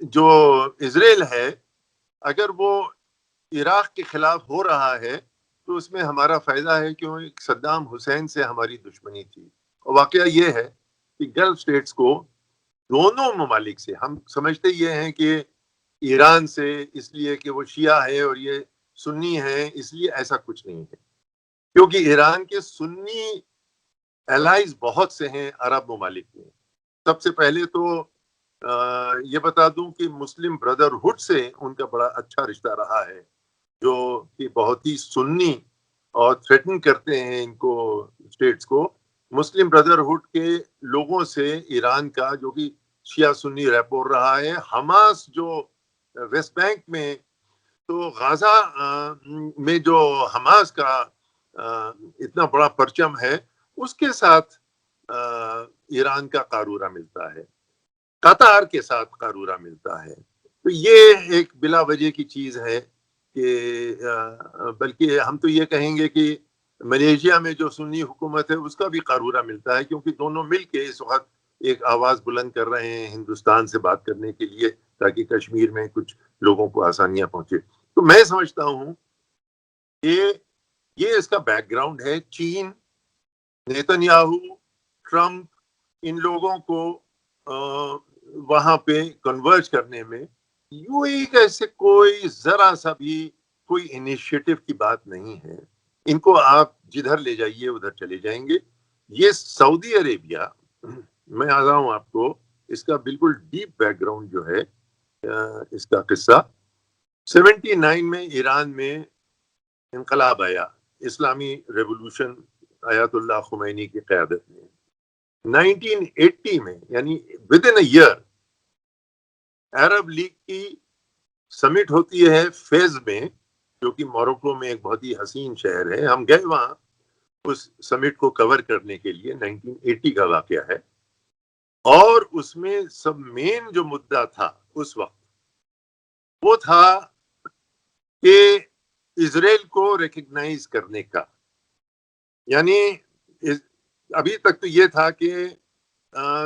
جو اسرائیل ہے اگر وہ عراق کے خلاف ہو رہا ہے تو اس میں ہمارا فائدہ ہے، کیوں صدام حسین سے ہماری دشمنی تھی. اور واقعہ یہ ہے کہ گلف اسٹیٹس کو دونوں ممالک سے، ہم سمجھتے یہ ہیں کہ ایران سے اس لیے کہ وہ شیعہ ہے اور یہ سنی ہے، اس لیے ایسا کچھ نہیں ہے، کیونکہ ایران کے سنی الائز بہت سے ہیں عرب ممالک میں. سب سے پہلے تو یہ بتا دوں کہ مسلم بردرہڈ سے ان کا بڑا اچھا رشتہ رہا ہے، جو کہ بہت ہی سنی اور تھریٹن کرتے ہیں ان کو، اسٹیٹس کو. مسلم بردرہڈ کے لوگوں سے ایران کا جو کہ شیعہ سنی ریپور رہا ہے. حماس جو ویسٹ بینک میں، تو غازہ میں جو حماس کا اتنا بڑا پرچم ہے، اس کے ساتھ ایران کا قارورہ ملتا ہے، قطر کے ساتھ قارورہ ملتا ہے. تو یہ ایک بلا وجہ کی چیز ہے کہ بلکہ ہم تو یہ کہیں گے کہ ملیشیا میں جو سنی حکومت ہے اس کا بھی قارورہ ملتا ہے، کیونکہ دونوں مل کے اس وقت ایک آواز بلند کر رہے ہیں ہندوستان سے بات کرنے کے لیے، تاکہ کشمیر میں کچھ لوگوں کو آسانیاں پہنچے. تو میں سمجھتا ہوں کہ یہ اس کا بیک گراؤنڈ ہے. چین، نیتن یاہو، ٹرمپ، ان لوگوں کو وہاں پہ کنورج کرنے میں یو اے کا ایسے کوئی ذرا سا بھی کوئی انیشیٹو کی بات نہیں ہے. ان کو آپ جدھر لے جائیے ادھر چلے جائیں گے. یہ سعودی عربیہ، میں آ رہا ہوں آپ کو اس کا بالکل ڈیپ بیک گراؤنڈ جو ہے اس کا قصہ. 79 میں ایران میں انقلاب آیا، اسلامی ریولوشن آیت اللہ خمینی کی قیادت میں. 1980 میں یعنی within a year Arab league کی سمٹ ہوتی ہے فیز میں، جو کہ موروکو میں ایک بہت ہی حسین شہر ہے. ہم گئے وہاں اس سمٹ کو کور کرنے کے لیے. 1980 کا واقعہ ہے، اور اس میں سب مین جو مدعا تھا اس وقت وہ تھا کہ اسرائیل کو ریکگنائز کرنے کا. یعنی ابھی تک تو یہ تھا کہ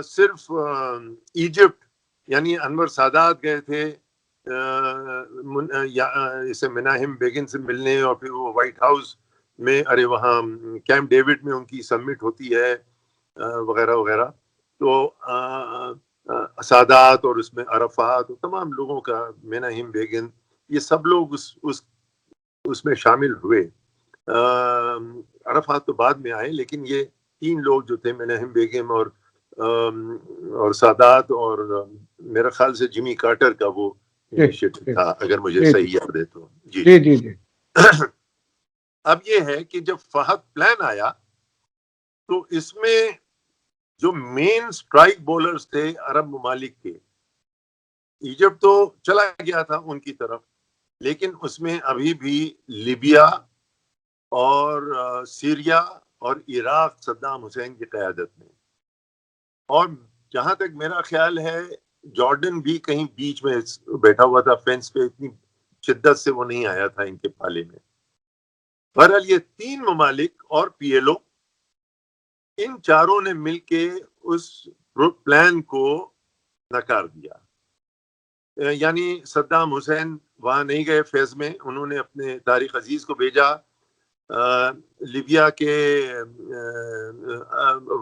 صرف ایجپٹ، یعنی انور سادات گئے تھے اسے مناہم بیگن سے ملنے، اور پھر وہ وائٹ ہاؤس میں، وہاں کیمپ ڈیوڈ میں ان کی سمٹ ہوتی ہے وغیرہ وغیرہ. تو سادات اور اس میں عرفات اور تمام لوگوں کا، مناہم بیگن، یہ سب لوگ اس میں شامل ہوئے. عرفات تو بعد میں آئے، لیکن یہ تین لوگ جو تھے، مناہم بیگم اور سادات، اور میرا خیال سے جمی کارٹر کا وہ انیشیٹو تھا، اگر مجھے صحیح یاد ہے تو. جی. اب یہ ہے کہ جب فہد پلان آیا تو اس میں جو مین سٹرائک بولرز تھے عرب ممالک کے، ایجپٹ تو چلا گیا تھا ان کی طرف، لیکن اس میں ابھی بھی لیبیا اور سیریا اور عراق صدام حسین کی قیادت میں، اور جہاں تک میرا خیال ہے جارڈن بھی کہیں بیچ میں بیٹھا ہوا تھا فینس پہ، اتنی شدت سے وہ نہیں آیا تھا ان کے پالے میں. بہرحال یہ تین ممالک اور پی ایل او، ان چاروں نے مل کے اس پلان کو نکار دیا. یعنی صدام حسین وہاں نہیں گئے فیض میں، انہوں نے اپنے طارق عزیز کو بھیجا. لیبیا کے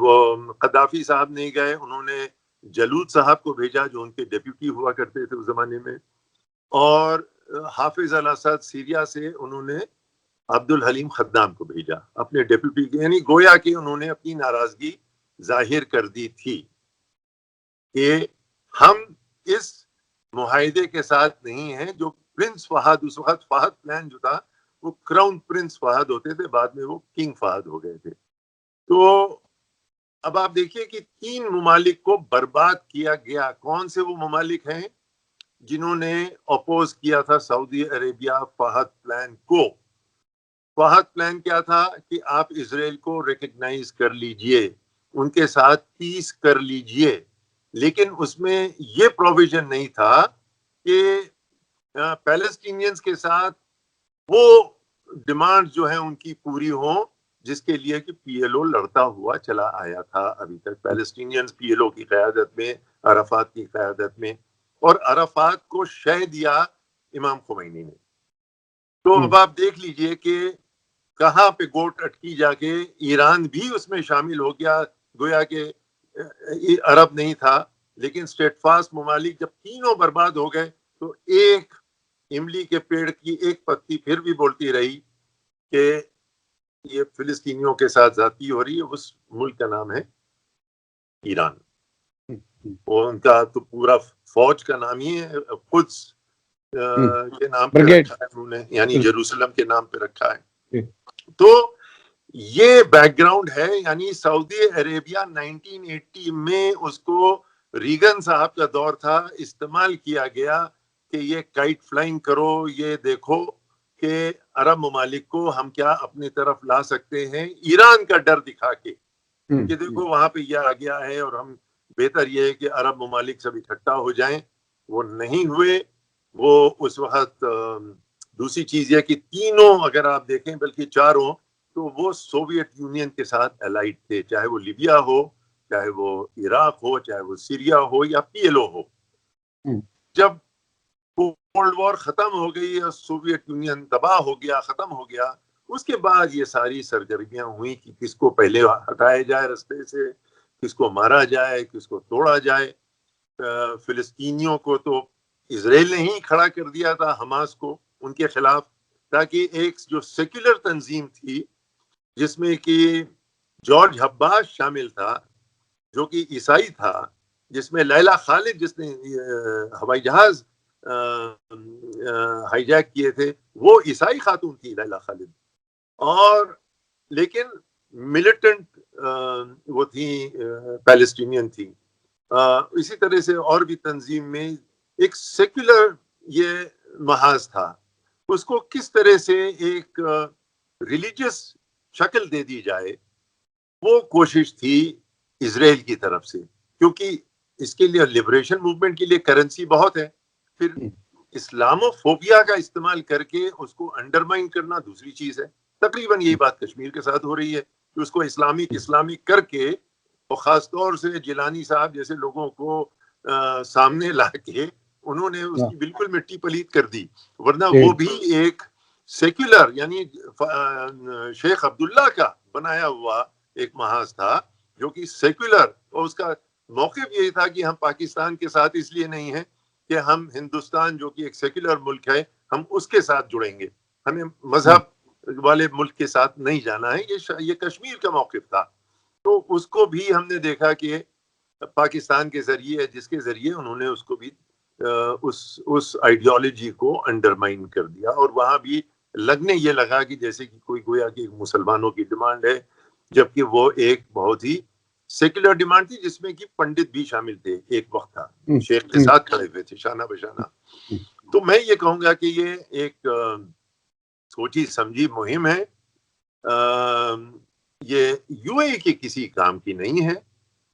وہ قذافی صاحب نہیں گئے، انہوں نے جلود صاحب کو بھیجا جو ان کے ڈیپیوٹی ہوا کرتے تھے اس زمانے میں. اور حافظ الاسد سیریا سے انہوں نے عبد الحلیم خدام کو بھیجا اپنے ڈیپیوٹی کے. یعنی گویا کہ انہوں نے اپنی ناراضگی ظاہر کر دی تھی کہ ہم اس معاہدے کے ساتھ نہیں ہیں. جو پرنس فہد، اس وقت فہد پلان جو تھا وہ کراؤن پرنس فہد ہوتے تھے، بعد میں وہ کنگ فہد ہو گئے تھے. تو اب آپ دیکھیے کہ تین ممالک کو برباد کیا گیا. کون سے وہ ممالک ہیں جنہوں نے اپوز کیا تھا سعودی عربیہ فہد پلان کو؟ فہد پلان کیا تھا کہ آپ اسرائیل کو ریکگنائز کر لیجئے، ان کے ساتھ پیس کر لیجئے، لیکن اس میں یہ پروویژن نہیں تھا کہ پیلسٹینینز کے ساتھ وہ ڈیمانڈ جو ہیں ان کی پوری ہوں، جس کے لیے کہ پی ایل او لڑتا ہوا چلا آیا تھا ابھی تک. پیلسٹینینز پی ایل او کی قیادت میں، عرفات کی قیادت میں. اور عرفات کو شہ دیا امام خمینی نے. تو اب آپ دیکھ لیجئے کہ کہاں پہ گوٹ اٹکی جا کے ایران بھی اس میں شامل ہو گیا. گویا کہ عرب نہیں تھا، لیکن اسٹیٹ فاسٹ ممالک جب تینوں برباد ہو گئے تو ایک املی کے پیڑ کی ایک پتی پھر بھی بولتی رہی کہ یہ فلسطینیوں کے ساتھ زیادتی ہو رہی ہے. اس ملک کا نام ہے ایران. وہ ان کا تو پورا فوج کا نام ہی ہے قدس کے نام پہ رکھا ہے انہوں نے، یعنی جیروسلم کے نام پہ رکھا ہے. تو یہ بیک گراؤنڈ ہے. یعنی سعودی عربیہ 1980 میں اس کو ریگن صاحب کا دور تھا، استعمال کیا گیا کہ یہ کائٹ فلائنگ کرو، یہ دیکھو کہ عرب ممالک کو ہم کیا اپنی طرف لا سکتے ہیں ایران کا ڈر دکھا کے کہ دیکھو وہاں پہ یہ آ گیا ہے اور ہم بہتر یہ ہے کہ عرب ممالک سب اکٹھا ہو جائیں. وہ نہیں ہوئے. وہ اس وقت دوسری چیز یہ کہ تینوں اگر آپ دیکھیں بلکہ چاروں تو وہ سوویت یونین کے ساتھ الائڈ تھے، چاہے وہ لیبیا ہو، چاہے وہ عراق ہو، چاہے وہ سیریا ہو یا پی ایل او ہو. جب کولڈ وار ختم ہو گئی اور سوویت یونین تباہ ہو گیا، ختم ہو گیا، اس کے بعد یہ ساری سرگرمیاں ہوئی کہ کس کو پہلے ہٹایا جائے رستے سے، کس کو مارا جائے، کس کو توڑا جائے. فلسطینیوں کو تو اسرائیل نے ہی کھڑا کر دیا تھا حماس کو ان کے خلاف، تاکہ ایک جو سیکولر تنظیم تھی جس میں کہ جارج ہباش شامل تھا جو کہ عیسائی تھا، جس میں لیلا خالد جس نے ہوائی جہاز ہائی جیک کیے تھے وہ عیسائی خاتون تھی لیلا خالد. اور لیکن ملیٹنٹ وہ تھی پیلسٹینین تھی. اسی طرح سے اور بھی تنظیم میں ایک سیکولر یہ محاذ تھا. اس کو کس طرح سے ایک ریلیجیس شکل دے دی جائے وہ کوشش تھی اسرائیل کی طرف سے، کیونکہ اس کے لیے لبریشن موومنٹ کے لیے کرنسی بہت ہے. پھر اسلامو فوبیا کا استعمال کر کے اس کو انڈرمائن کرنا دوسری چیز ہے. تقریباً یہی بات کشمیر کے ساتھ ہو رہی ہے کہ اس کو اسلامی کر کے اور خاص طور سے جیلانی صاحب جیسے لوگوں کو سامنے لا کے انہوں نے اس کی بالکل مٹی پلیت کر دی. ورنہ وہ بھی ایک سیکولر یعنی شیخ عبداللہ کا بنایا ہوا ایک محاذ تھا جو کہ سیکولر، اور اس کا موقف یہی تھا کہ ہم پاکستان کے ساتھ اس لیے نہیں ہیں کہ ہم ہندوستان جو کہ ایک سیکولر ملک ہے ہم اس کے ساتھ جڑیں گے، ہمیں مذہب والے ملک کے ساتھ نہیں جانا ہے. یہ کشمیر کا موقف تھا. تو اس کو بھی ہم نے دیکھا کہ پاکستان کے ذریعے جس کے ذریعے انہوں نے اس کو بھی اس آئیڈیالوجی کو انڈرمائن کر دیا. اور وہاں بھی لگنے یہ لگا کہ جیسے کہ کوئی گویا کہ مسلمانوں کی ڈیمانڈ ہے، جبکہ وہ ایک بہت ہی سیکولر ڈیمانڈ تھی جس میں کہ پنڈت بھی شامل تھے. ایک وقت تھا شیخ کے ساتھ کھڑے ہوئے تھے شانہ بشانہ. تو میں یہ کہوں گا کہ یہ ایک سوچی سمجھی مہم ہے. یہ یو اے کے کسی کام کی نہیں ہے،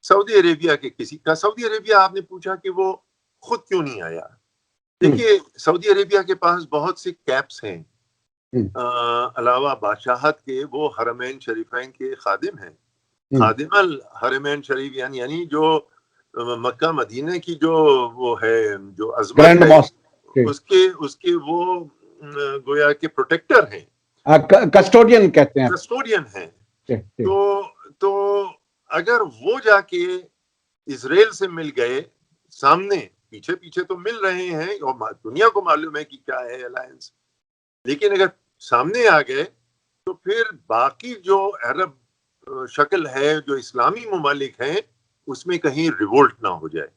سعودی عربیہ کے کسی کا. سعودی عربیہ آپ نے پوچھا کہ وہ خود کیوں نہیں آیا. دیکھیے سعودی عربیہ کے پاس بہت سی کیپس ہیں علاوہ بادشاہت کے. وہ حرمین شریفین کے خادم ہیں، خادم الحرمین شریف یعنی جو مکہ مدینہ کی جو وہ ہے جو عظمت ہے اس کے وہ گویا کے پروٹیکٹر ہیں، کسٹوڈین کہتے ہیں، کسٹوڈین ہیں. تو اگر وہ جا کے اسرائیل سے مل گئے سامنے، پیچھے تو مل رہے ہیں اور دنیا کو معلوم ہے کہ کیا ہے الائنس، لیکن اگر سامنے آ گئے تو پھر باقی جو عرب شکل ہے جو اسلامی ممالک ہیں اس میں کہیں ریوولٹ نہ ہو جائے،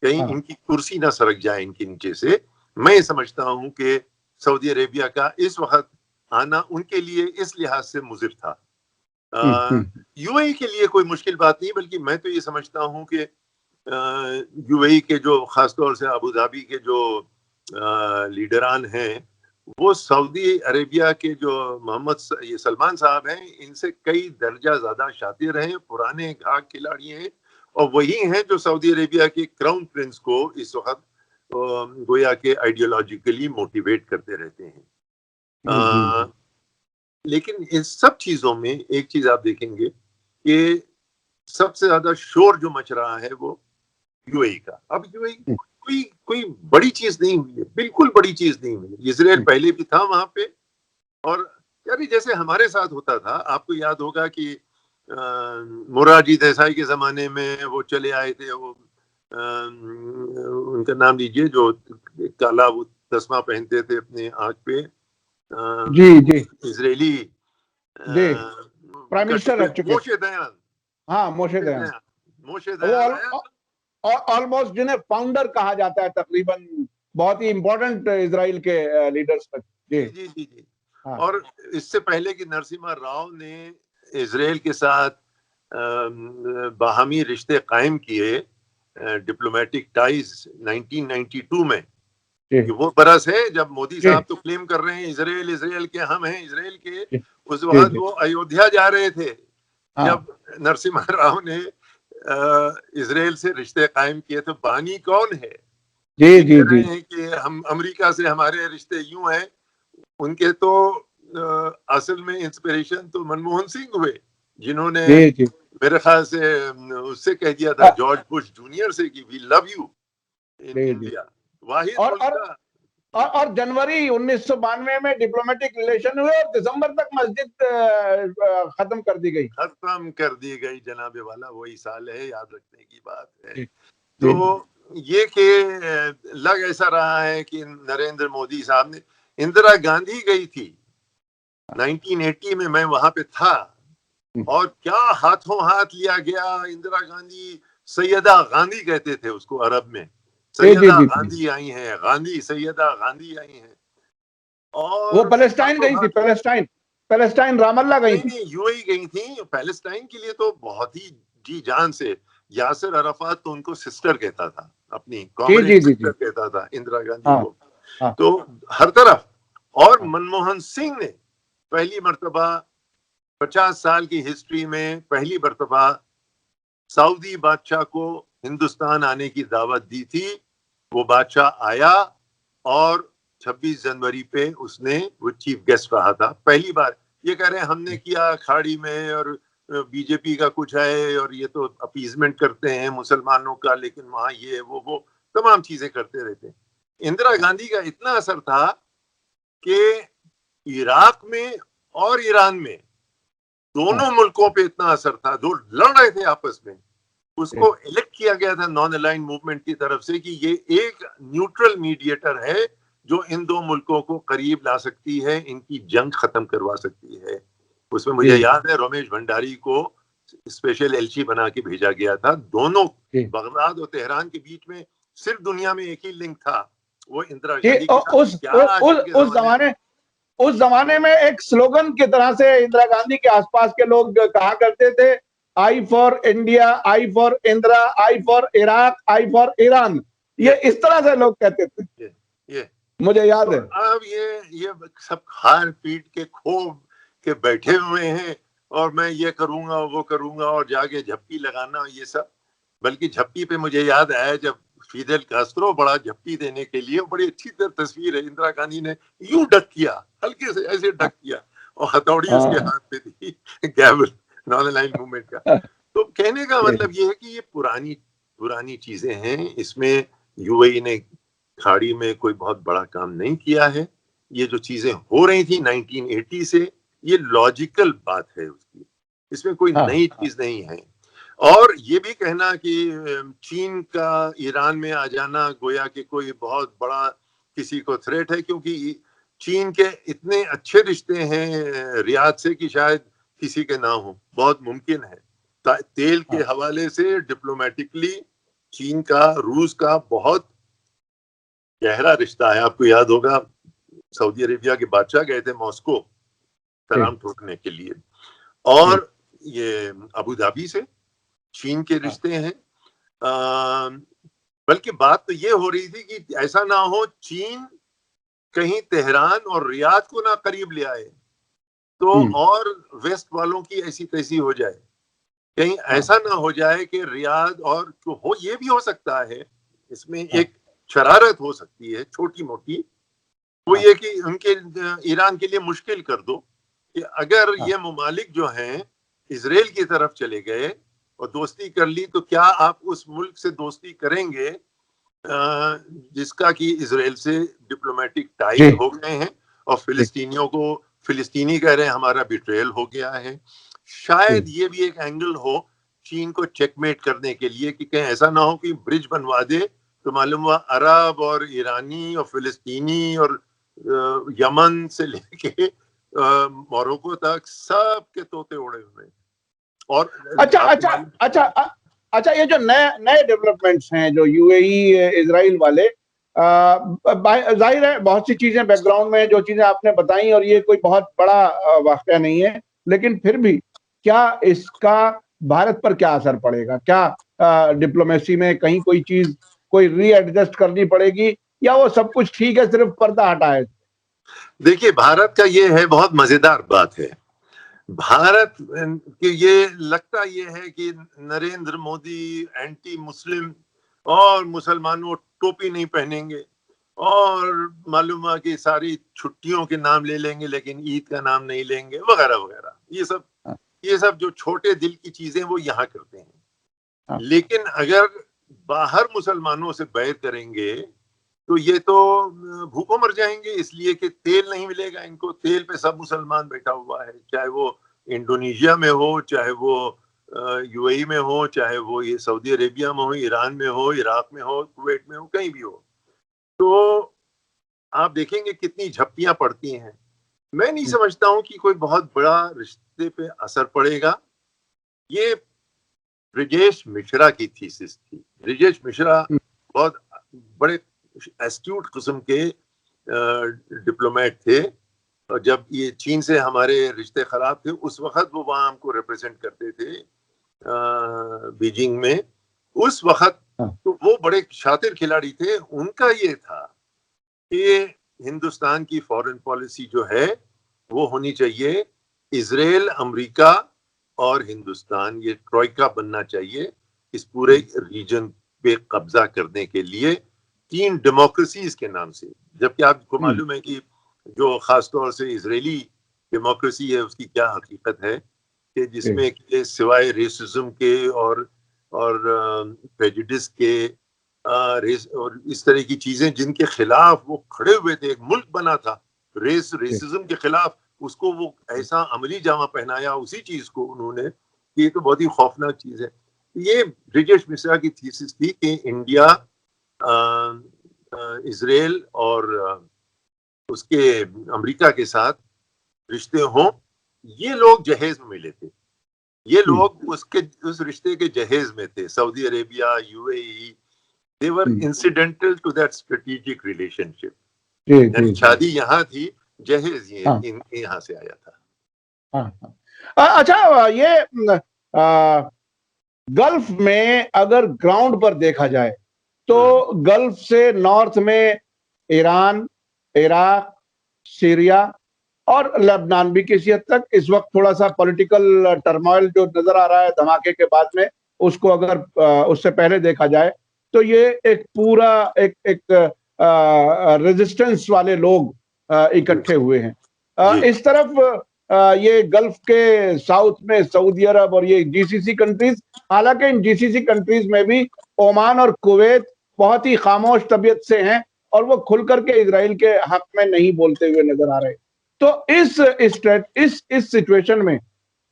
کہیں ان کی کرسی نہ سرک جائے ان کے نیچے سے. میں سمجھتا ہوں کہ سعودی عربیہ کا اس وقت آنا ان کے لیے اس لحاظ سے مضر تھا. یو اے کے لیے کوئی مشکل بات نہیں، بلکہ میں تو یہ سمجھتا ہوں کہ یو اے کے جو خاص طور سے ابو ظہبی کے جو لیڈران ہیں وہ سعودی عربیہ کے جو محمد سلمان صاحب ہیں ان سے کئی درجہ زیادہ شاطر ہیں، پرانے گھاگ کھلاڑی ہیں، اور وہی ہیں جو سعودی عربیہ کے کراؤن پرنس کو اس وقت گویا کہ آئیڈیالوجیکلی موٹیویٹ کرتے رہتے ہیں. لیکن ان سب چیزوں میں ایک چیز آپ دیکھیں گے کہ سب سے زیادہ شور جو مچ رہا ہے وہ یو اے کا. اب یو اے کوئی بڑی چیز نہیں ہوئی ہے، بالکل بڑی چیز نہیں ہوئی ہے۔ اسرائیل پہلے بھی تھا وہاں پہ، اور یعنی جیسے ہمارے ساتھ ہوتا تھا، آپ کو یاد ہوگا کہ موراجی دیسائی کے زمانے میں وہ چلے آئے تھے، وہ ان کا نام لیجیے، جو کالا وہ تسمہ پہنتے تھے اپنے آنکھ پہ، جی جی اسرائیلی جی، پرائم منسٹر رہ چکے، موشے دیان، ہاں موشے دیان، موشے وہ دیان آیا۔ آلموسٹ جنہیں فاؤنڈر کہا جاتا ہے تقریباً، بہت ہی امپورٹنٹ اسرائیل کے لیڈرز تک۔ جی جی جی جی، اور اس سے پہلے کہ نرسمہا راؤ نے اسرائیل کے ساتھ باہمی رشتے قائم کیے، ڈپلومیٹک ٹائز 1992 میں، کہ وہ برس ہے جب مودی صاحب تو کلیم کر رہے ہیں اسرائیل کے ہم ہیں، اسرائیل کے، اس وقت وہ ایودھیا جا رہے تھے جب نرسمہا راؤ نے اسرائیل سے رشتے قائم کیے۔ تو بانی کون ہے؟ یہ کہہ رہے ہیں کہ ہم امریکہ سے ہمارے رشتے یوں ہیں، ان کے تو اصل میں انسپریشن تو منموہن سنگھ ہوئے، جنہوں نے میرے خیال سے اس سے کہہ دیا تھا جارج بش جونیئر سے کہ وی لو یو ان انڈیا، واحد ملک کا۔ اور جنوری 1992 میں ڈپلومیٹک ریلیشن ہوئے اور دسمبر تک مسجد ختم کر دی گئی جناب والا، وہی سال ہے، یاد رکھنے کی بات ہے۔ تو یہ کہ لگ ایسا رہا ہے کہ نریندر مودی صاحب نے، اندرا گاندھی گئی تھی 1980 میں وہاں پہ تھا، اور کیا ہاتھوں ہاتھ لیا گیا۔ اندرا گاندھی، سیدہ گاندھی کہتے تھے اس کو عرب میں، سیدہ گاندھی آئی ہیں، گاندھی سیدہ گاندھی آئی ہیں، اور وہ پیلسٹائن گئی تھی، پیلسٹائن رام اللہ گئی تھی، یو اے گئی تھی۔ پیلسٹائن کے لیے تو بہت ہی جی جان سے، یاسر عرفات تو ان کو سسٹر کہتا تھا، اپنی کامریڈ سسٹر کہتا تھا اندرا گاندھی کو، تو ہر طرف۔ اور منموہن سنگھ نے پہلی مرتبہ 50 سال کی ہسٹری میں پہلی مرتبہ سعودی بادشاہ کو ہندوستان آنے کی دعوت دی تھی۔ وہ بادشاہ آیا، اور 26 جنوری پہ اس نے، وہ چیف گیسٹ رہا تھا پہلی بار۔ یہ کہہ رہے ہیں ہم نے کیا کھاڑی میں، اور بی جے پی کا کچھ ہے، اور یہ تو اپیزمنٹ کرتے ہیں مسلمانوں کا، لیکن وہاں یہ وہ تمام چیزیں کرتے رہتے ہیں۔ اندرا گاندھی کا اتنا اثر تھا کہ عراق میں اور ایران میں، دونوں ملکوں پہ اتنا اثر تھا، دو لڑ رہے تھے آپس میں، اس کو الیکٹ کیا گیا تھا نان الائن موومنٹ کی طرف سے کہ یہ ایک نیوٹرل میڈیٹر ہے جو ان دو ملکوں کو قریب لا سکتی ہے، ان کی جنگ ختم کروا سکتی ہے۔ اس میں مجھے یاد ہے رمیش بھنڈاری کو اسپیشل ایلچی بنا کے بھیجا گیا تھا۔ دونوں بغداد اور تہران کے بیچ میں صرف دنیا میں ایک ہی لنک تھا، وہ اندرا گاندھی کے ساتھ۔ اس زمانے میں ایک سلوگن کی طرح سے اندرا گاندھی کے آس پاس کے لوگ کہا کرتے تھے، I for India, I for Indira, I for Iraq, I for Iran, یہ اس طرح سے لوگ کہتے تھے، مجھے یاد ہے۔ اب یہ سب کھان پیٹ کے کھوب کے بیٹھے ہوئے ہیں، اور میں یہ کروں گا وہ کروں گا، اور جا کے جھپکی لگانا، یہ سب۔ بلکہ جھپکی پہ مجھے یاد آیا جب فیڈل کاسٹرو بڑا جھپکی دینے کے لیے، بڑی اچھی تصویر ہے، اندرا گاندھی نے یوں ڈک کیا، ہلکے سے ایسے ڈک کیا، اور ہتھوڑی اس کے ہاتھ پہ تھی، گیول نان الائن موومنٹ کا۔ تو کہنے کا مطلب یہ ہے کہ یہ پرانی چیزیں ہیں، اس میں یو اے نے کھاڑی میں کوئی بہت بڑا کام نہیں کیا ہے۔ یہ جو چیزیں ہو رہی تھی 1980 سے، یہ لاجیکل بات ہے اس کی، اس میں کوئی نئی چیز نہیں ہے۔ اور یہ بھی کہنا کہ چین کا ایران میں آ جانا گویا کہ کوئی بہت بڑا کسی کو تھریٹ ہے، کیونکہ چین کے اتنے اچھے رشتے ہیں ریاض سے کہ شاید کسی کے نہ ہوں، بہت ممکن ہے۔ تیل کے حوالے سے ڈپلومیٹکلی چین کا، روس کا بہت گہرا رشتہ ہے۔ آپ کو یاد ہوگا سعودی عربیہ کے بادشاہ گئے تھے ماسکو سلام ٹھوکنے کے لیے، اور یہ ابو دھابی سے چین کے رشتے ہیں۔ بلکہ بات تو یہ ہو رہی تھی کہ ایسا نہ ہو چین کہیں تہران اور ریاض کو نہ قریب لے آئے تو اور ویسٹ والوں کی ایسی تیسی ہو جائے، کہیں ایسا نہ ہو جائے کہ ریاض، اور یہ بھی ہو سکتا ہے اس میں ایک شرارت ہو سکتی ہے چھوٹی موٹی، وہ یہ کہ ان کے ایران کے لیے مشکل کر دو کہ اگر یہ ممالک جو ہیں اسرائیل کی طرف چلے گئے اور دوستی کر لی، تو کیا آپ اس ملک سے دوستی کریں گے جس کا کہ اسرائیل سے ڈپلومیٹک ٹائی جی ہو گئے ہیں اور فلسطینیوں کو فلسطینی کہہ رہے ہیں ہمارا بیٹریل ہو گیا ہے. شاید یہ بھی ایک اینگل ہو چین کو چیک میٹ کرنے کے لیے کہ کہیں ایسا نہ ہو کہ برج بنوا دے تو معلوم ہوا عرب اور ایرانی اور فلسطینی اور یمن سے لے کے موروکو تک سب کے طوطے اڑے ہوئے. اور اچھا اچھا اچھا اچھا یہ جو نئے نئے ڈیولپمنٹس ہیں جو یو اے ای اسرائیل والے، ظاہر ہے بہت سی چیزیں بیک گراؤنڈ میں جو چیزیں آپ نے بتائیں اور یہ کوئی بہت بڑا واقعہ نہیں ہے، لیکن پھر بھی کیا اس کا بھارت پر کیا اثر پڑے گا؟ کیا ڈپلومیسی میں کہیں کوئی چیز کوئی ری ایڈجسٹ کرنی پڑے گی یا وہ سب کچھ ٹھیک ہے صرف پردہ ہٹائے؟ دیکھیے بھارت کا یہ ہے بہت مزیدار بات ہے. بھارت کہ یہ لگتا یہ ہے کہ نریندر مودی اینٹی مسلم اور مسلمانوں ٹوپی نہیں پہنیں گے اور معلوم ہے کہ ساری چھٹیوں کے نام لے لیں گے لیکن عید کا نام نہیں لیں گے وغیرہ وغیرہ. یہ سب جو چھوٹے دل کی چیزیں وہ یہاں کرتے ہیں. لیکن اگر باہر مسلمانوں سے بیر کریں گے تو یہ تو بھوکوں مر جائیں گے، اس لیے کہ تیل نہیں ملے گا ان کو. تیل پہ سب مسلمان بیٹھا ہوا ہے، چاہے وہ انڈونیشیا میں ہو، چاہے وہ یو اے ای میں ہو، چاہے وہ یہ سعودی عربیہ میں ہو، ایران میں ہو، عراق میں ہو، کویت میں ہو، کہیں بھی ہو. تو آپ دیکھیں گے کتنی جھپٹیاں پڑتی ہیں. میں نہیں سمجھتا ہوں کہ کوئی بہت بڑا رشتے پہ اثر پڑے گا. یہ برجیش مشرا کی تھیسس تھی. برجیش مشرا بہت بڑے ایسٹیوٹ قسم کے ڈپلومیٹ تھے، اور جب یہ چین سے ہمارے رشتے خراب تھے اس وقت وہ وہاں ہم کو ریپرزینٹ کرتے تھے بیجنگ میں. اس وقت تو وہ بڑے شاطر کھلاڑی تھے. ان کا یہ تھا کہ ہندوستان کی فورن پالیسی جو ہے وہ ہونی چاہیے اسرائیل، امریکہ اور ہندوستان، یہ ٹروئکا بننا چاہیے اس پورے ریجن پہ قبضہ کرنے کے لیے 3 ڈیموکریسیز کے نام سے. جبکہ آپ کو معلوم ہے کہ جو خاص طور سے اسرائیلی ڈیموکریسی ہے اس کی کیا حقیقت ہے کہ جس میں کہ سوائے ریسزم کے اور پریجوڈس کے اور اس طرح کی چیزیں جن کے خلاف وہ کھڑے ہوئے تھے، ایک ملک بنا تھا ریسزم کے خلاف، اس کو وہ ایسا عملی جامہ پہنایا اسی چیز کو انہوں نے کہ یہ تو بہت ہی خوفناک چیز ہے. یہ برجیش مشرا کی تھیسس تھی کہ انڈیا اسرائیل اور اس کے امریکہ کے ساتھ رشتے ہوں. یہ لوگ جہیز میں ملے تھے، یہ لوگ اس رشتے کے جہیز میں تھے. Saudi Arabia, U A E, they were incidental to that strategic relationship. یعنی شادی یہاں تھی، جہیز یہاں سے آیا تھا. اچھا یہ گلف میں اگر گراؤنڈ پر دیکھا جائے تو گلف سے نارتھ میں ایران، عراق، سیریا اور لبنان بھی کسی حد تک اس وقت تھوڑا سا پولیٹیکل ٹرموائل جو نظر آ رہا ہے دھماکے کے بعد میں، اس کو اگر اس سے پہلے دیکھا جائے تو یہ ایک پورا ایک ریزسٹنس والے لوگ اکٹھے ہوئے ہیں. اس طرف یہ گلف کے ساؤتھ میں سعودی عرب اور یہ جی سی سی کنٹریز، حالانکہ ان جی سی سی کنٹریز میں بھی عمان اور کویت بہت ہی خاموش طبیعت سے ہیں اور وہ کھل کر کے اسرائیل کے حق میں نہیں بولتے ہوئے نظر آ رہے. تو اس سچویشن میں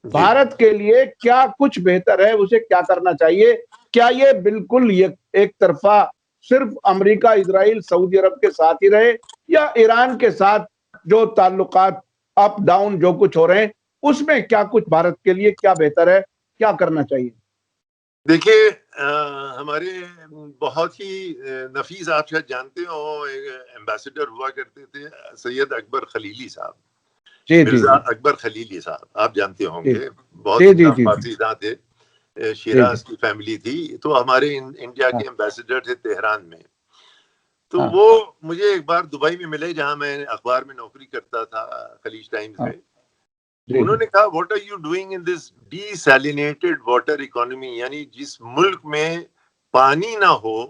بھارت کے لیے کیا کچھ بہتر ہے، اسے کیا کرنا چاہیے؟ کیا یہ بالکل ایک طرفہ صرف امریکہ، اسرائیل، سعودی عرب کے ساتھ ہی رہے، یا ایران کے ساتھ جو تعلقات اپ ڈاؤن جو کچھ ہو رہے ہیں اس میں کیا کچھ بھارت کے لیے کیا بہتر ہے، کیا کرنا چاہیے؟ دیکھیے ہمارے بہت ہی نفیس، آپ شاید جانتے ہو، ایمبیسڈر ہوا کرتے تھے سید اکبر خلیلی صاحب، مرزا اکبر خلیلی صاحب، آپ جانتے ہوں گے، بہت پاسیدہ تھے، شیراز کی فیملی تھی. تو ہمارے انڈیا کے ایمبیسڈر تھے تہران میں. تو وہ مجھے ایک بار دبئی میں ملے جہاں میں اخبار میں نوکری کرتا تھا، خلیج ٹائمز میں. انہوں نے کہا what are you doing in this desalinated water economy, یعنی جس ملک میں پانی نہ ہو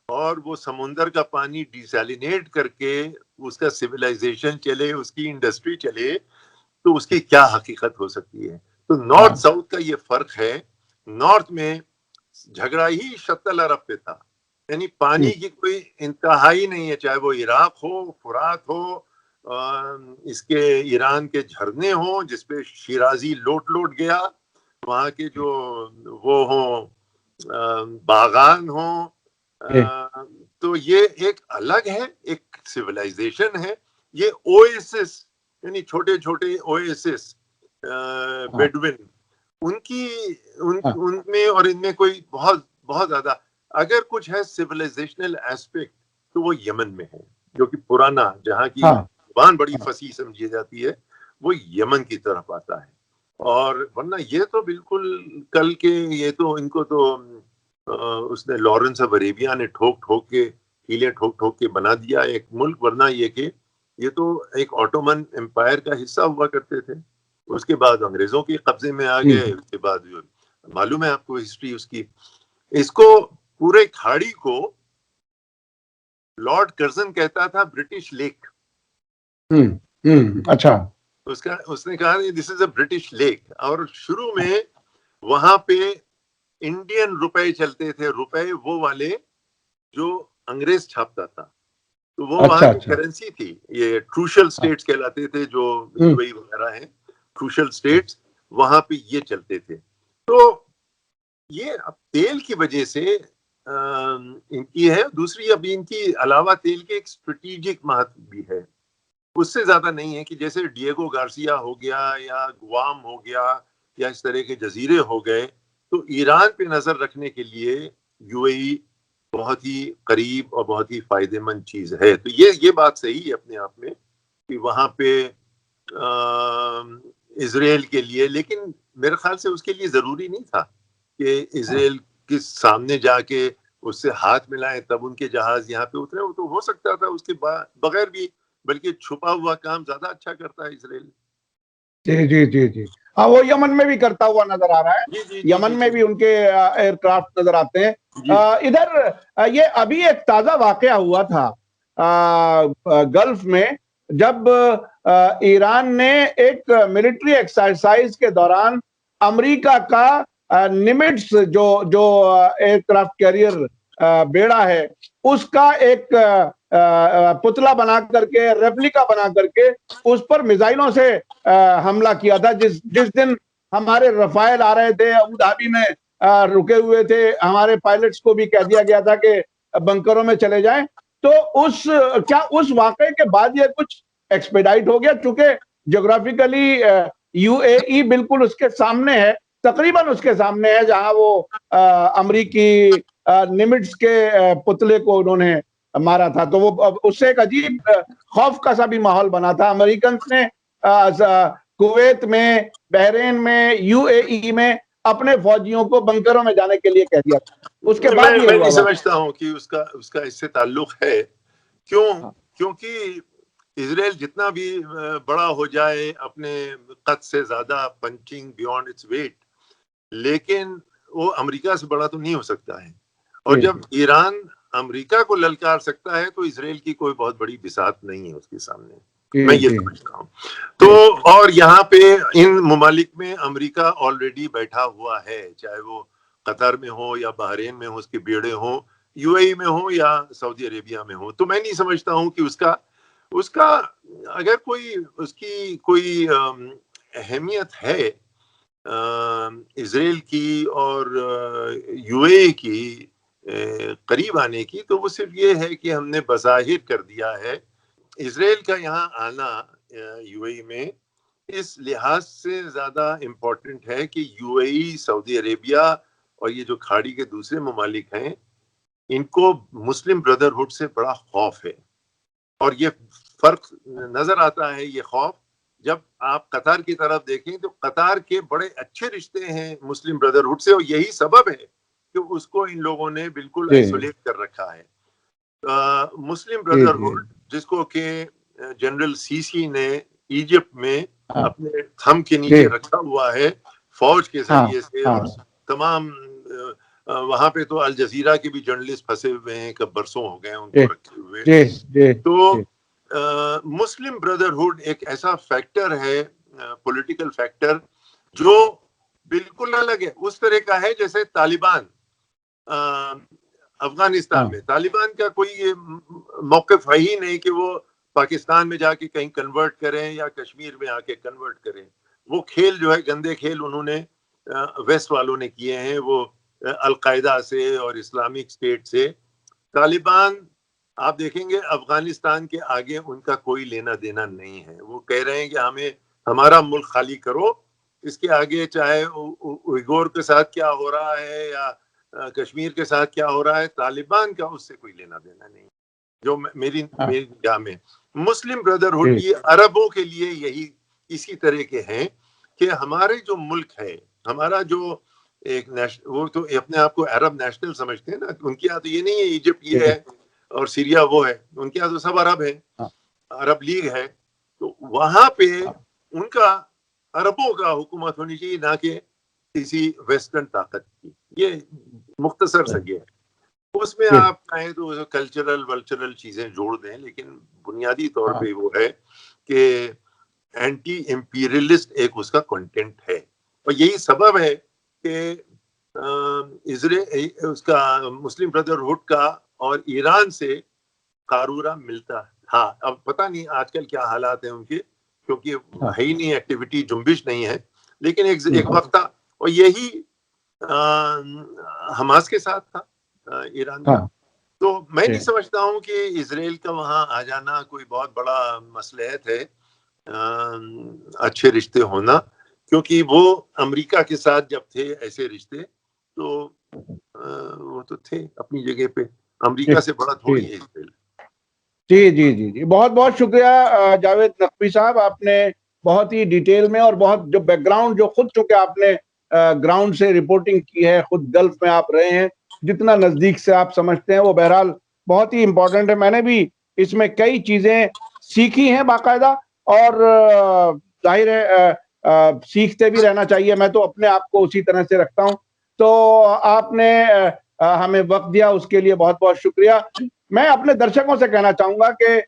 اور وہ سمندر کا پانی ڈی سیلینیٹ کر کے اس کا سویلائزیشن چلے، اس کی انڈسٹری چلے، تو اس کی کیا حقیقت ہو سکتی ہے. تو نارتھ ساؤتھ کا یہ فرق ہے. نارتھ میں جھگڑا ہی شط العرب پہ تھا، یعنی پانی کی کوئی انتہا ہی نہیں ہے، چاہے وہ عراق ہو، فرات ہو، اس کے ایران کے جھرنے ہوں جس پہ شیرازی لوٹ گیا، وہاں کے جو وہ ہوں باغان ہوں، تو یہ ایک الگ ہے، ایک سویلائزیشن ہے. یہ اویسس یعنی چھوٹے چھوٹے اویسس بیڈوین، ان میں اور ان میں کوئی بہت بہت زیادہ اگر کچھ ہے سویلائزیشنل ایسپیکٹ تو وہ یمن میں ہے، جو کہ پرانا جہاں کی زبان بڑی فصیح سمجھی جاتی ہے وہ یمن کی طرف آتا ہے. اور ورنہ یہ تو بالکل کل کے یہ تو ان کو تو اس نے لارنس آف عربیہ نے ٹھوک کے ہیلے ٹھوک کے بنا دیا ایک ملک. ورنہ یہ کہ یہ تو ایک آٹومن امپائر کا حصہ ہوا کرتے تھے، اس کے بعد انگریزوں کے قبضے میں آ گئے، اس کے بعد معلوم ہے آپ کو ہسٹری اس کی. اس کو پورے کھاڑی کو لارڈ کرزن کہتا تھا برٹش لیک. اچھا، اس نے کہا دس از اے برٹش لیک. اور شروع میں وہاں پہ انڈین روپے چلتے تھے، روپے وہ والے جو انگریز چھاپتا تھا، تو وہ وہاں کی کرنسی تھی. یہ کروشل سٹیٹس کہلاتے تھے جو یو اے ای وغیرہ ہیں، کروشل سٹیٹس، وہاں پہ یہ چلتے تھے. تو یہ اب تیل کی وجہ سے ان کی ہے. دوسری اب ان کی علاوہ تیل کے ایک اسٹریٹجک مہتو بھی ہے، اس سے زیادہ نہیں ہے کہ جیسے ڈیگو گارسیا ہو گیا یا گوام ہو گیا یا اس طرح کے جزیرے ہو گئے، تو ایران پہ نظر رکھنے کے لیے یو اے ای بہت ہی قریب اور بہت ہی فائدہ مند چیز ہے. تو یہ بات صحیح ہے اپنے آپ میں کہ وہاں پہ اسرائیل کے لیے، لیکن میرے خیال سے اس کے لیے ضروری نہیں تھا کہ اسرائیل کے سامنے جا کے اس سے ہاتھ ملائیں تب ان کے جہاز یہاں پہ اترے. وہ تو ہو سکتا تھا اس کے بغیر بھی، بلکہ چھپا ہوا کام زیادہ اچھا کرتا ہے اسرائیل. جی جی جی جی ہاں، وہ یمن میں بھی کرتا ہوا نظر آ رہا ہے. یمن میں بھی ان کے ایئر کرافٹ نظر آتے ہیں. ادھر یہ ابھی ایک تازہ واقعہ ہوا تھا گلف میں، جب ایران نے ایک ملٹری ایکسرسائز کے دوران امریکہ کا نمٹس جو ایئر کرافٹ کیریئر بیڑا ہے اس کا ایک پتلا بنا کر کے، ریپلیکا بنا کر کے اس پر میزائلوں سے حملہ کیا تھا. جس دن ہمارے رفائل آ رہے تھے، ابو دھابی میں رکے ہوئے تھے، ہمارے پائلٹس کو بھی کہہ دیا گیا تھا کہ بنکروں میں چلے جائیں. تو اس واقعے کے بعد یہ کچھ ایکسپیڈائٹ ہو گیا، چونکہ جغرافیکلی یو اے ای بالکل اس کے سامنے ہے، تقریباً اس کے سامنے ہے جہاں وہ امریکی نمٹس کے پتلے کو انہوں نے مارا تھا. تو وہ اس سے ایک عجیب خوف کا سا بھی ماحول بنا تھا. امریکنز نے کویت میں، بحرین میں، یو اے ای میں اپنے فوجیوں کو بنکروں میں جانے کے لیے کہہ دیا تھا. اس کے بعد یہ میں ہوا نہیں سمجھتا ہوں کہ اس کا اس سے تعلق ہے. کیونکہ اسرائیل جتنا بھی بڑا ہو جائے، اپنے قد سے زیادہ پنچنگ بیونڈ اٹس ویٹ، لیکن وہ امریکہ سے بڑا تو نہیں ہو سکتا ہے. اور جب ایران امریکہ کو للکار سکتا ہے تو اسرائیل کی کوئی بہت بڑی بساط نہیں ہے اس کے سامنے. میں یہ سمجھتا ہوں. تو اور یہاں پہ ان ممالک میں امریکہ آلریڈی بیٹھا ہوا ہے، چاہے وہ قطر میں ہو یا بحرین میں ہو، اس کے بیڑے ہوں، یو اے ای میں ہو یا سعودی عربیہ میں ہو. تو میں نہیں سمجھتا ہوں کہ اس کا اگر اس کی کوئی اہمیت ہے اسرائیل کی اور یو اے ای کی قریب آنے کی، تو وہ صرف یہ ہے کہ ہم نے بظاہر کر دیا ہے. اسرائیل کا یہاں آنا یو اے ای میں اس لحاظ سے زیادہ امپورٹنٹ ہے کہ یو اے ای، سعودی عربیہ اور یہ جو کھاڑی کے دوسرے ممالک ہیں، ان کو مسلم بردرہڈ سے بڑا خوف ہے. اور یہ فرق نظر آتا ہے، یہ خوف جب آپ قطر کی طرف دیکھیں تو قطر کے بڑے اچھے رشتے ہیں مسلم بردرہڈ سے، اور یہی سبب ہے کہ اس کو ان لوگوں نے بالکل آئسولیٹ کر رکھا ہے. مسلم بردرہڈ جس کو کہ جنرل سی سی نے ایجپٹ میں اپنے تھم کے نیچے رکھا ہوا ہے فوج کے ذریعے سے، اور تمام وہاں پہ تو الجزیرہ کے بھی جرنلسٹ پھنسے ہوئے ہیں، کب برسوں ہو گئے ان کو رکھے ہوئے. تو مسلم بردرہڈ ایک ایسا فیکٹر ہے، پولیٹیکل فیکٹر، جو بالکل الگ ہے، اس طرح کا ہے جیسے طالبان افغانستان میں طالبان کا کوئی یہ موقف ہے ہی نہیں کہ وہ پاکستان میں جا کے کہیں کنورٹ کریں یا کشمیر میں آ کے کنورٹ کریں. وہ کھیل جو ہے گندے کھیل انہوں نے ویسٹ والوں نے کیے ہیں، وہ القاعدہ سے اور اسلامک اسٹیٹ سے. طالبان آپ دیکھیں گے افغانستان کے آگے ان کا کوئی لینا دینا نہیں ہے. وہ کہہ رہے ہیں کہ ہمیں ہمارا ملک خالی کرو، اس کے آگے چاہے اوئیغور کے ساتھ کیا ہو رہا ہے یا کشمیر کے ساتھ کیا ہو رہا ہے، طالبان کا اس سے کوئی لینا دینا نہیں. جو میری نگاہ میں مسلم بردرہڈ یہ عربوں کے لیے یہی اسی طرح کے ہیں کہ ہمارے جو ملک ہے، ہمارا جو ایک وہ تو اپنے آپ کو عرب نیشنل سمجھتے ہیں نا، ان کے یہاں تو یہ نہیں ہے ایجپٹ یہ ہے اور سیریا وہ ہے، ان کے یہاں تو سب عرب ہے، عرب لیگ ہے. تو وہاں پہ ان کا عربوں کا حکومت ہونی چاہیے، نہ کہ کسی ویسٹرن طاقت کی. یہ مختصر سگے ہے. اس میں آپ چاہیں تو کلچرل چیزیں جوڑ دیں، لیکن بنیادی طور پہ وہ ہے کہ اینٹی امپیریلسٹ ایک اس کا کنٹینٹ ہے. اور یہی سبب ہے کہ اس کا مسلم بردرہڈ کا اور ایران سے قارورہ ملتا تھا. اب پتہ نہیں آج کل کیا حالات ہیں ان کے، کیونکہ ہے ہی نہیں ایکٹیویٹی، جنبش نہیں ہے. لیکن ایک وقت تھا، اور یہی حماس کے ساتھ تھا ایران کا. تو میں نہیں سمجھتا ہوں کہ اسرائیل کا وہاں آ جانا کوئی بہت بڑا مصلحت ہے، اچھے رشتے ہونا، کیونکہ وہ امریکہ کے ساتھ جب تھے ایسے رشتے تو وہ تو تھے اپنی جگہ پہ، امریکہ سے بڑا تھوڑی ہے اسرائیل. جی جی جی جی بہت بہت شکریہ جاوید نقوی صاحب. آپ نے بہت ہی ڈیٹیل میں اور بہت جو بیک گراؤنڈ جو خود چونکہ آپ نے گراؤنڈ سے رپورٹنگ کی ہے، خود گلف میں آپ رہے ہیں، جتنا نزدیک سے آپ سمجھتے ہیں وہ بہرحال بہت ہی امپورٹنٹ ہے. میں نے بھی اس میں کئی چیزیں سیکھی ہیں باقاعدہ، اور ظاہر ہے سیکھتے بھی رہنا چاہیے. میں تو اپنے آپ کو اسی طرح سے رکھتا ہوں. تو آپ نے ہمیں وقت دیا، اس کے لیے بہت بہت شکریہ. میں اپنے درشکوں سے کہنا چاہوں گا کہ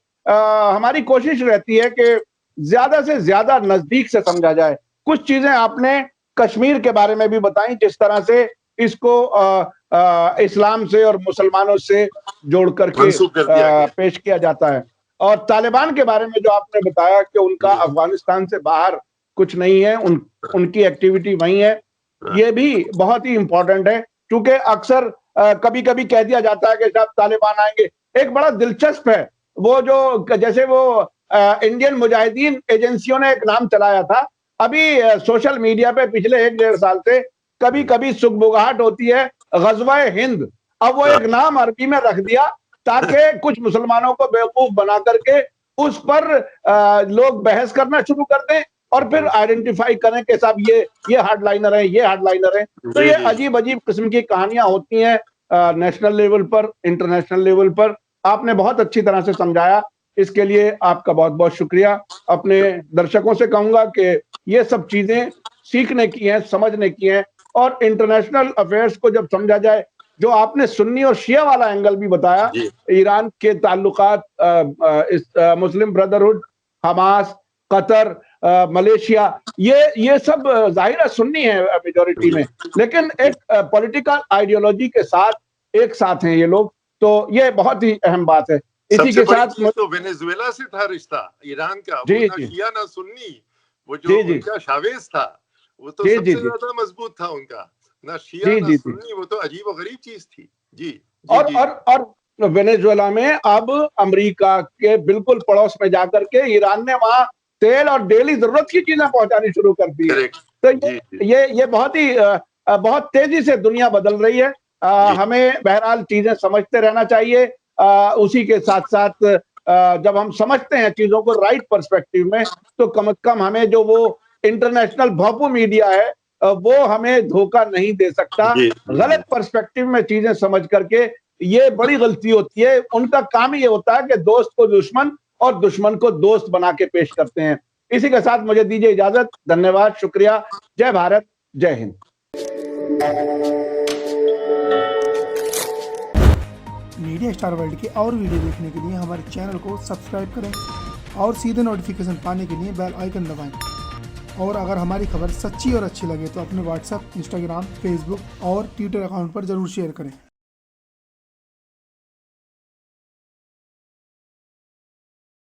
ہماری کوشش رہتی ہے کہ زیادہ سے زیادہ نزدیک سے سمجھا جائے. کچھ چیزیں آپ نے کشمیر کے بارے میں بھی بتائیں، جس طرح سے اس کو اسلام سے اور مسلمانوں سے جوڑ کر کے پیش کیا جاتا ہے. اور طالبان کے بارے میں جو آپ نے بتایا کہ ان کا افغانستان سے باہر کچھ نہیں ہے، ان کی ایکٹیویٹی وہیں ہے، یہ بھی بہت ہی امپورٹنٹ ہے. کیونکہ اکثر کبھی کبھی کہہ دیا جاتا ہے کہ جب طالبان آئیں گے. ایک بڑا دلچسپ ہے وہ جو جیسے وہ انڈین مجاہدین ایجنسیوں نے ایک نام چلایا تھا، ابھی سوشل میڈیا پہ پچھلے 1-1.5 سال سے کبھی کبھی سگبگاہٹ ہوتی ہے غزوہ ہند. اب وہ ایک نام عربی میں رکھ دیا تاکہ کچھ مسلمانوں کو بیوقوف بنا کر کے اس پر لوگ بحث کرنا شروع کر دیں اور پھر آئیڈینٹیفائی کریں کہ صاحب یہ ہارڈ لائنر ہیں، یہ ہارڈ لائنر ہیں. تو یہ عجیب عجیب قسم کی کہانیاں ہوتی ہیں نیشنل لیول پر، انٹرنیشنل لیول پر. آپ نے بہت اچھی طرح سے سمجھایا، اس کے لیے آپ کا بہت بہت شکریہ. اپنے درشکوں سے کہوں گا کہ یہ سب چیزیں سیکھنے کی ہیں، سمجھنے کی ہیں، اور انٹرنیشنل افیئرس کو جب سمجھا جائے، جو آپ نے سنی اور شیعہ والا اینگل بھی بتایا، ایران کے تعلقات، مسلم بردرہڈ، حماس، قطر، ملیشیا، یہ سب ظاہر ہے سنی ہے میجورٹی میں، لیکن ایک پولیٹیکل آئیڈیالوجی کے ساتھ ایک ساتھ ہیں یہ لوگ. تو یہ بہت ہی اہم بات ہے. اسی کے ساتھ تو وینیزویلا سے تھا رشتہ ایران کا، وہ نہ شیعہ نہ سنی. وہ جو ان کا شاویز تھا وہ تو سب سے زیادہ مضبوط تھا ان کا، نہ شیعہ نہ سنی. وہ تو عجیب و غریب چیز تھی. جی اور وینیزویلا میں اب امریکہ کے بالکل پڑوس میں جا کر کے ایران نے وہاں تیل اور ڈیلی ضرورت کی چیزیں پہنچانی شروع کر دی ہے. تو یہ بہت تیزی سے دنیا بدل رہی ہے. ہمیں بہرحال چیزیں سمجھتے رہنا چاہیے. اسی کے ساتھ ساتھ جب ہم سمجھتے ہیں چیزوں کو رائٹ پرسپیکٹیو میں، تو کم از کم ہمیں جو وہ انٹرنیشنل بھوپو میڈیا ہے وہ ہمیں دھوکہ نہیں دے سکتا. غلط پرسپیکٹیو میں چیزیں سمجھ کر کے یہ بڑی غلطی ہوتی ہے. ان کا کام یہ ہوتا ہے کہ دوست کو دشمن اور دشمن کو دوست بنا کے پیش کرتے ہیں. اسی کے ساتھ مجھے دیجیے اجازت. دھنیہ واد، شکریہ. جے بھارت، جے ہند. میڈیا اسٹار ورلڈ کے اور ویڈیو دیکھنے کے لیے ہمارے چینل کو سبسکرائب کریں اور سیدھے نوٹیفیکیشن پانے کے لیے بیل آئیکن دبائیں. اور اگر ہماری خبر سچی اور اچھی لگے تو اپنے واٹس ایپ، انسٹاگرام، فیس بک اور ٹویٹر اکاؤنٹ پر ضرور شیئر کریں.